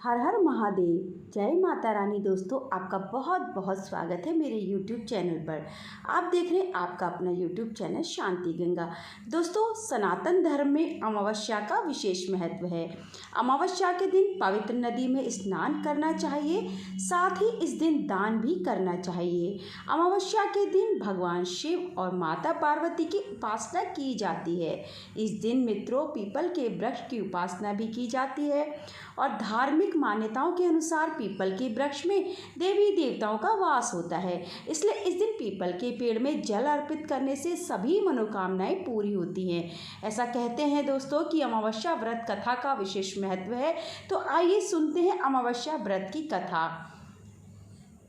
हर हर महादेव। जय माता रानी। दोस्तों, आपका बहुत बहुत स्वागत है मेरे YouTube चैनल पर। आप देख रहे हैं आपका अपना YouTube चैनल शांति गंगा। दोस्तों, सनातन धर्म में अमावस्या का विशेष महत्व है। अमावस्या के दिन पवित्र नदी में स्नान करना चाहिए, साथ ही इस दिन दान भी करना चाहिए। अमावस्या के दिन भगवान शिव और माता पार्वती की उपासना की जाती है। इस दिन मित्रों, पीपल के वृक्ष की उपासना भी की जाती है और धार्मिक मान्यताओं के अनुसार पीपल के वृक्ष में देवी देवताओं का वास होता है। इसलिए इस दिन पीपल के पेड़ में जल अर्पित करने से सभी मनोकामनाएं पूरी होती हैं। ऐसा कहते हैं दोस्तों कि अमावस्या व्रत कथा का विशेष महत्व है। तो आइए सुनते हैं अमावस्या व्रत की कथा।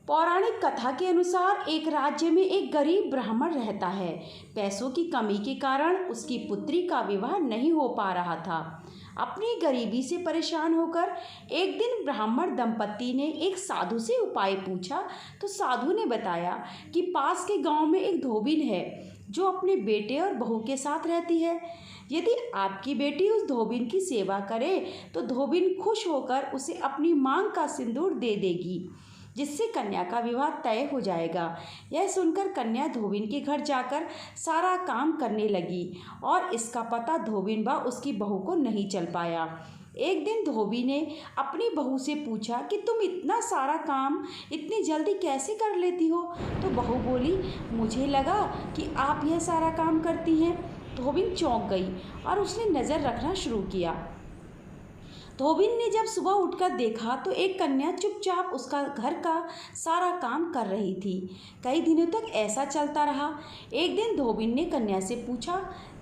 पौराणिक कथा के अनुसार एक राज्य में एक गरीब ब्राह्मण रहता है। पैसों की कमी के कारण उसकी पुत्री का विवाह नहीं हो पा रहा था। अपनी गरीबी से परेशान होकर एक दिन ब्राह्मण दंपति ने एक साधु से उपाय पूछा। तो साधु ने बताया कि पास के गांव में एक धोबिन है जो अपने बेटे और बहू के साथ रहती है। यदि आपकी बेटी उस धोबिन की सेवा करे तो धोबिन खुश होकर उसे अपनी मांग का सिंदूर दे देगी, जिससे कन्या का विवाह तय हो जाएगा। यह सुनकर कन्या धोबिन के घर जाकर सारा काम करने लगी और इसका पता धोबिन व उसकी बहू को नहीं चल पाया। एक दिन धोबी ने अपनी बहू से पूछा कि तुम इतना सारा काम इतनी जल्दी कैसे कर लेती हो? तो बहू बोली, मुझे लगा कि आप यह सारा काम करती हैं। धोबिन चौंक गई और उसने नज़र रखना शुरू किया। धोबिन ने जब सुबह उठकर देखा तो एक कन्या चुपचाप उसका घर का सारा काम कर रही थी। कई दिनों तक ऐसा चलता रहा। एक दिन धोबिन ने कन्या से पूछा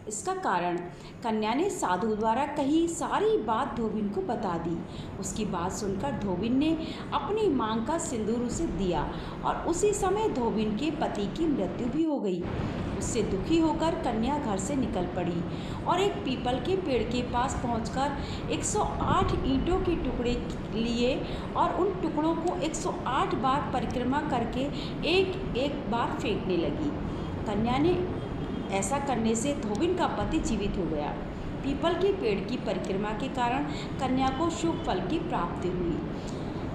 इसका कारण। कन्या ने साधु द्वारा कही सारी बात धोबिन को बता दी। उसकी बात सुनकर धोबिन ने अपनी मांग का सिंदूर उसे दिया और उसी समय धोबिन के पति की मृत्यु भी हो गई। उससे दुखी होकर कन्या घर से निकल पड़ी और एक पीपल के पेड़ के पास पहुंचकर 108 ईंटों के टुकड़े लिए और उन टुकड़ों को 108 बार परिक्रमा करके एक एक बार फेंकने लगी। कन्या ने ऐसा करने से धोबिन का पति जीवित हो गया। पीपल के पेड़ की परिक्रमा के कारण कन्या को शुभ फल की प्राप्ति हुई।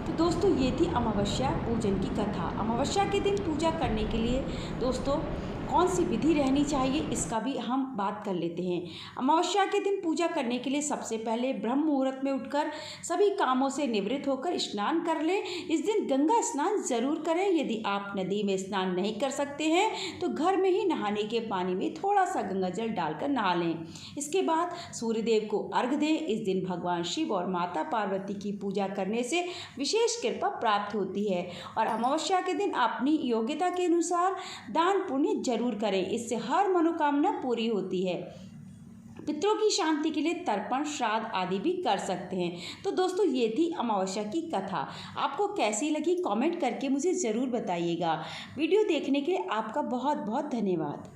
तो दोस्तों, ये थी अमावस्या पूजन की कथा। अमावस्या के दिन पूजा करने के लिए दोस्तों कौन सी विधि रहनी चाहिए, इसका भी हम बात कर लेते हैं। अमावस्या के दिन पूजा करने के लिए सबसे पहले ब्रह्म मुहूर्त में उठकर सभी कामों से निवृत्त होकर स्नान कर लें। इस दिन गंगा स्नान जरूर करें। यदि आप नदी में स्नान नहीं कर सकते हैं तो घर में ही नहाने के पानी में थोड़ा सा गंगा जल डालकर नहा लें। इसके बाद सूर्यदेव को अर्घ्य दें। इस दिन भगवान शिव और माता पार्वती की पूजा करने से विशेष कृपा प्राप्त होती है और अमावस्या के दिन अपनी योग्यता के अनुसार दान पुण्य जरूर करें। इससे हर मनोकामना पूरी होती है। पितरों की शांति के लिए तर्पण, श्राद्ध आदि भी कर सकते हैं। तो दोस्तों, ये थी अमावस्या की कथा। आपको कैसी लगी कमेंट करके मुझे ज़रूर बताइएगा। वीडियो देखने के लिए आपका बहुत बहुत धन्यवाद।